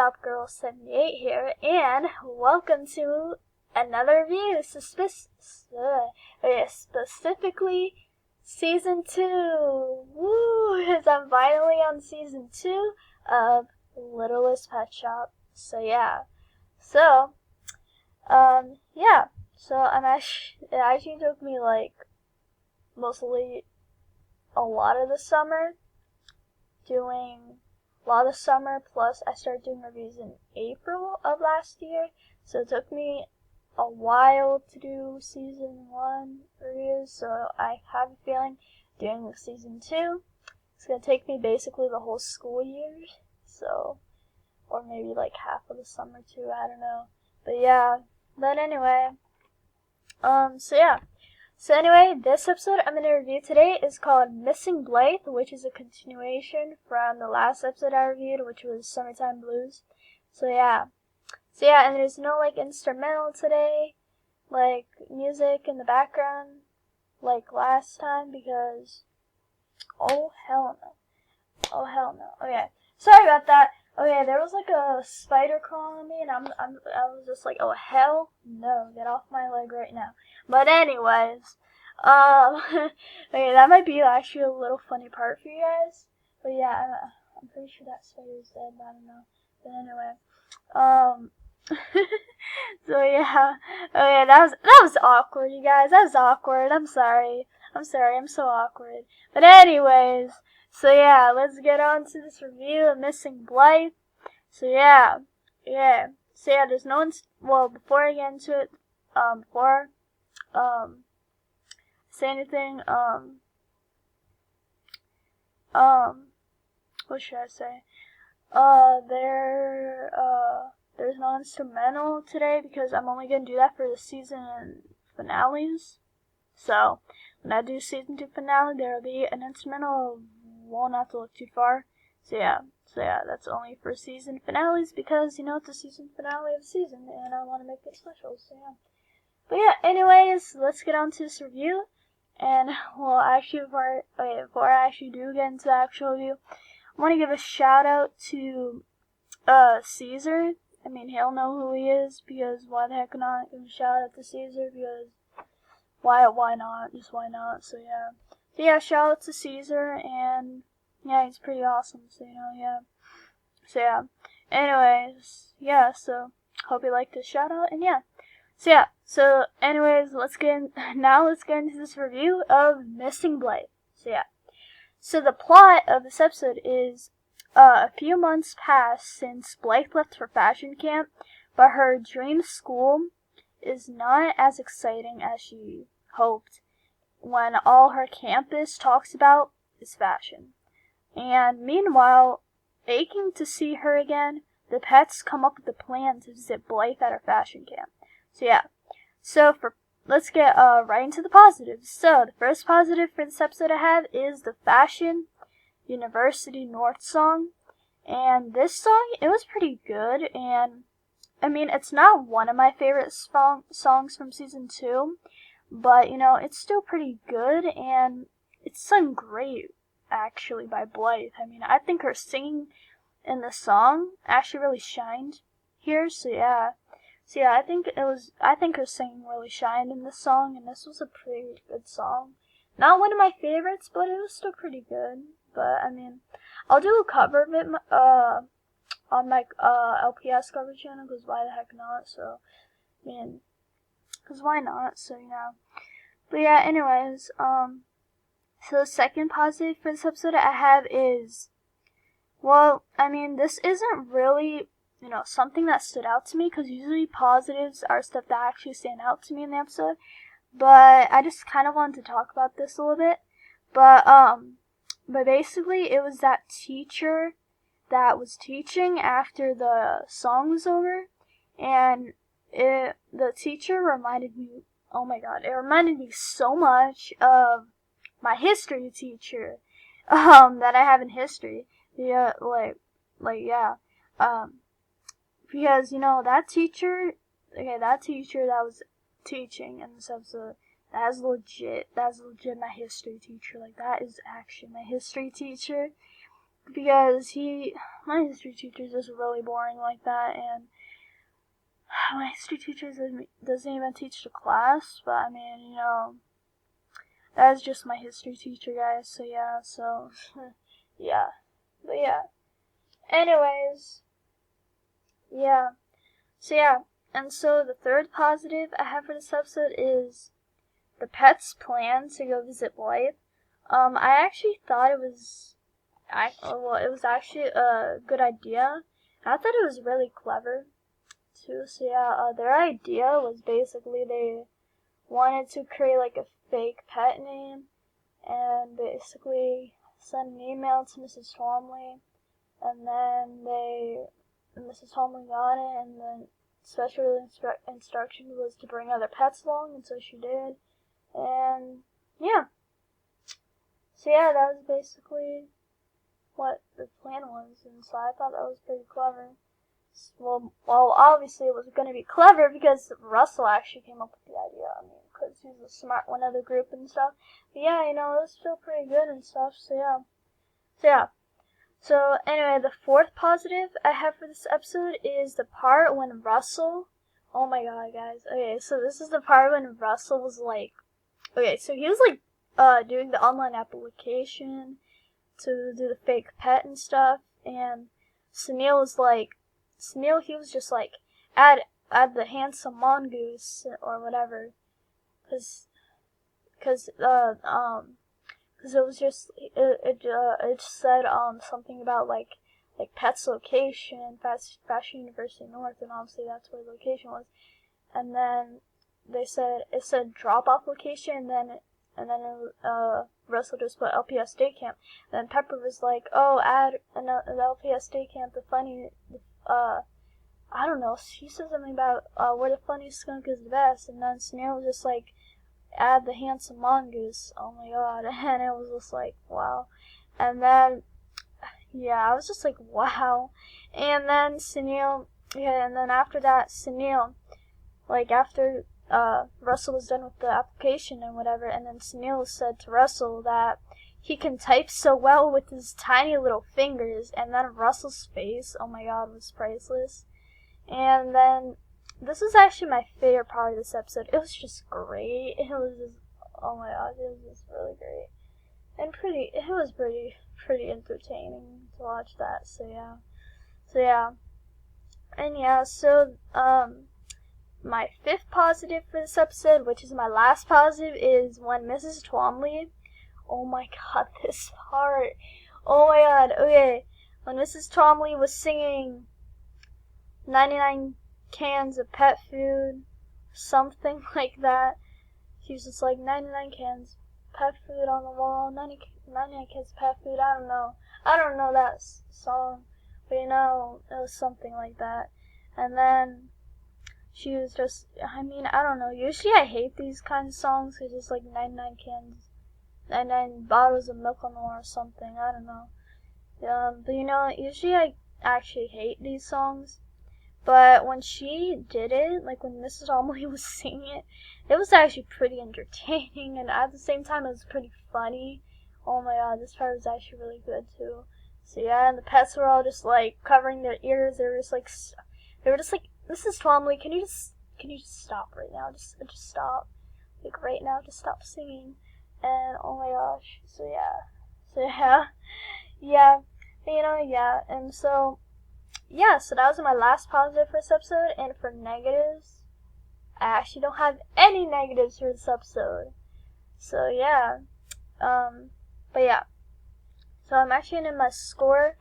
Shoutout Girl 78 here, and welcome to another review, specifically Season 2. Woo! Because I'm finally on Season 2 of Littlest Pet Shop. So yeah. So it actually took me mostly a lot of the summer plus I started doing reviews in April of last year, so it took me a while to do season 1 reviews, so I have a feeling doing season 2 it's gonna take me basically the whole school year, so, or maybe half of the summer too, I don't know, but anyway, So anyway, this episode I'm going to review today is called Missing Blythe, which is a continuation from the last episode I reviewed, which was Summertime Blues. And there's no instrumental today, music in the background, last time, because, oh hell no. Okay, sorry about that. Okay, there was a spider crawling on me, and I was just oh hell no, get off my leg right now. But anyways, okay, that might be actually a little funny part for you guys. But yeah, I'm pretty sure that spider's dead, but I don't know. But anyway, okay, that was awkward, you guys. That was awkward. I'm sorry. I'm so awkward. But anyways. So yeah, let's get on to this review of Missing Blythe. So there's no before I get into it, before say anything, what should I say? There's no instrumental today because I'm only gonna do that for the season finales. So when I do season 2 finale, there'll be an instrumental. Won't have to look too far. So yeah, that's only for season finales because it's a season finale of the season and I want to make it special. So yeah. But yeah, anyways, let's get on to this review. And before I actually do get into the actual review, I want to give a shout out to Cesar. I mean, he'll know who he is because why the heck not give a shout out to Cesar, because why not? Just why not? So yeah. So yeah, shout out to Cesar, and yeah, he's pretty awesome, so anyways, so hope you liked this shout out, and so anyways, let's get into this review of Missing Blythe. So the plot of this episode is, a few months pass since Blythe left for fashion camp, but her dream school is not as exciting as she hoped, when all her campus talks about is fashion. And meanwhile, aching to see her again, the pets come up with a plan to visit Blythe at her fashion camp. Let's get right into the positives. So the first positive for this episode I have is the Fashion University North song. And this song, it was pretty good, and I mean, it's not one of my favorite songs from season 2, but, it's still pretty good, and it's sung great, actually, by Blythe. I mean, I think her singing in the song actually really shined here, I think her singing really shined in this song, and this was a pretty good song. Not one of my favorites, but it was still pretty good. But, I mean, I'll do a cover of it, on my, LPS cover channel, because why the heck not, so, I mean, because why not, so, But yeah, anyways, so the second positive for this episode I have is, this isn't really, something that stood out to me, because usually positives are stuff that actually stand out to me in the episode, but I just kind of wanted to talk about this a little bit, but basically it was that teacher that was teaching after the song was over, and the teacher reminded me, oh my god, it reminded me so much of my history teacher, that I have in history. Yeah, because, that teacher that was teaching in this episode, that's legit my history teacher. That is actually my history teacher. because my history teacher is just really boring like that, and my history teacher doesn't even teach the class, but I mean, that's just my history teacher, guys, so yeah, yeah, but yeah, anyways, yeah, so yeah, and so the third positive I have for this episode is the pet's plan to go visit Blythe. I actually thought it was actually a good idea. I thought it was really clever too. So yeah, their idea was basically they wanted to create like a fake pet name and basically send an email to Mrs. Twombly, and then Mrs. Twombly got it, and then special instruction was to bring other pets along, and so she did, and yeah. So yeah, that was basically what the plan was, and so I thought that was pretty clever. Well, obviously it was going to be clever because Russell actually came up with the idea. I mean, because he's the smart one of the group and stuff. But yeah, it was still pretty good and stuff. So yeah. So anyway, the fourth positive I have for this episode is the part when Russell. Oh my god, guys. Okay, so this is the part when Russell was like. Okay, so he was like doing the online application to do the fake pet and stuff, and Sunil he was just like, add the handsome mongoose or whatever, cause it was just it said something about like Pet's location, Fashion University North, and obviously that's where the location was, and then it said drop off location, and then Russell just put LPS day camp. And then Pepper was like, oh, add an LPS day camp, I don't know, she said something about where the funniest skunk is the best, and then Snail was just like, add the handsome mongoose. Oh my god. And it was just like, wow. And then yeah, I was just like, wow. And then and then after that, Sunil, like after Russell was done with the application and whatever, and then Sunil said to Russell that he can type so well with his tiny little fingers, and then Russell's face, oh my god, was priceless. And then this was actually my favorite part of this episode. It was just great. It was just, oh my god, it was just really great. And it was pretty entertaining to watch that, so yeah. And yeah, so, my fifth positive for this episode, which is my last positive, is when Mrs. Twombly, oh my god, this part, oh my god, okay, when Mrs. Twombly was singing 99 cans of pet food, something like that, she was just like, 99 cans, pet food on the wall, 99 cans of pet food, I don't know that song, but it was something like that, and then she was just, I don't know, usually I hate these kinds of songs, because it's like 99 cans, 99 bottles of milk on the wall or something, I don't know, but usually I actually hate these songs, but when she did it, like when Mrs. Twombly was singing it, it was actually pretty entertaining, and at the same time it was pretty funny. Oh my god, this part was actually really good too. So yeah, and the pets were all just like covering their ears, they were just like, Mrs. Twombly, can you just stop right now? Just stop. Like right now, just stop singing. And oh my gosh. So yeah. Yeah. Yeah. And so that was my last positive for this episode. And for negatives, I actually don't have any negatives for this episode. So yeah. But yeah. So I'm actually in my score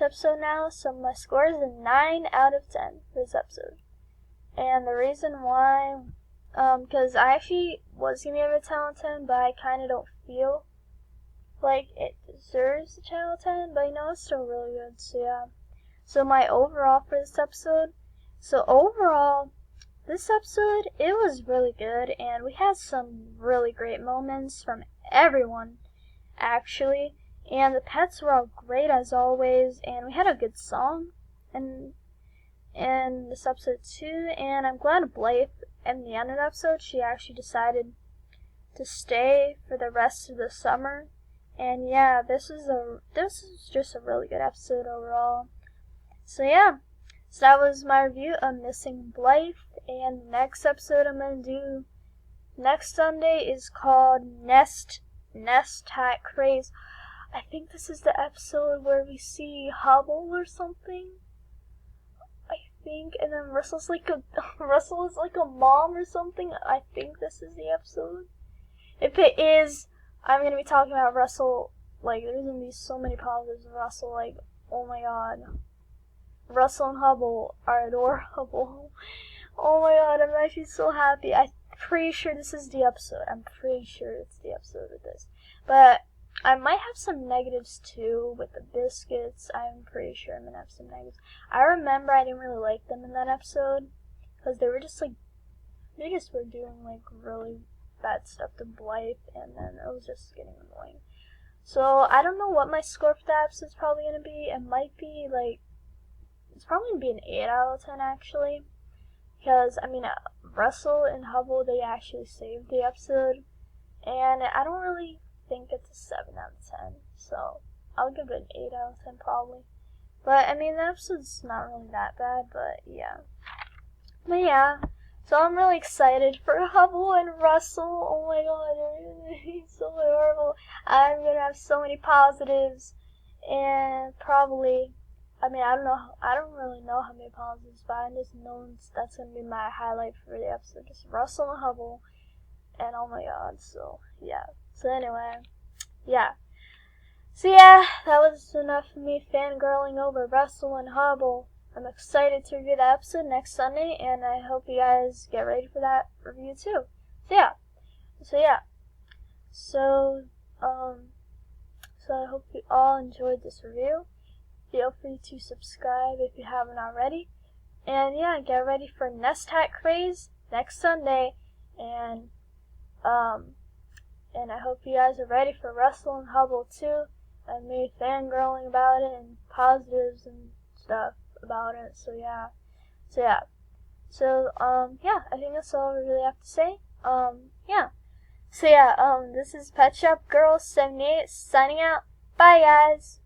episode now, so my score is a 9 out of 10 for this episode. And the reason why, because I actually was going to give it a 10 out of 10, but I kind of don't feel like it deserves a 10 out of 10, but it's still really good, so yeah. So my overall for this episode, this episode, it was really good, and we had some really great moments from everyone, actually. And the pets were all great as always, and we had a good song in this episode too, and I'm glad Blythe, in the end of the episode, she actually decided to stay for the rest of the summer, And yeah, this is just a really good episode overall. So yeah, so that was my review of Missing Blythe, and the next episode I'm gonna do next Sunday is called Nest Hat Craze. I think this is the episode where we see Hubble or something. I think, and then Russell is like a mom or something. I think this is the episode. If it is, I'm gonna be talking about Russell. Like, there's gonna be so many positives of Russell. Like, oh my god, Russell and Hubble are adorable. Oh my god, I'm actually so happy. I'm pretty sure this is the episode. I'm pretty sure it's the episode of this. But I might have some negatives too with the biscuits. I'm pretty sure I'm gonna have some negatives. I remember I didn't really like them in that episode because they just were doing like really bad stuff to Blythe, and then it was just getting annoying. So I don't know what my score for that episode is probably gonna be. It might be like, it's probably gonna be an 8 out of 10 actually, because I mean Russell and Hubble, they actually saved the episode, and I don't really think it's a 7 out of 10, so I'll give it an 8 out of 10 probably. But I mean, the episode's not really that bad, but yeah. But yeah, so I'm really excited for Hubble and Russell. Oh my god, he's so adorable. I'm gonna have so many positives, and probably, I mean, I don't really know how many positives, but I just know that's gonna be my highlight for the episode, just Russell and Hubble, and oh my god, so yeah. So anyway, yeah. So yeah, that was enough of me fangirling over Russell and Hubble. I'm excited to review that episode next Sunday, and I hope you guys get ready for that review too. So yeah. So I hope you all enjoyed this review. Feel free to subscribe if you haven't already. And yeah, get ready for Nest Hat Craze next Sunday, and I hope you guys are ready for Russell and Hubble too, and me fangirling about it and positives and stuff about it. So yeah. I think that's all we really have to say. This is Pet Shop Girl 78 signing out. Bye guys.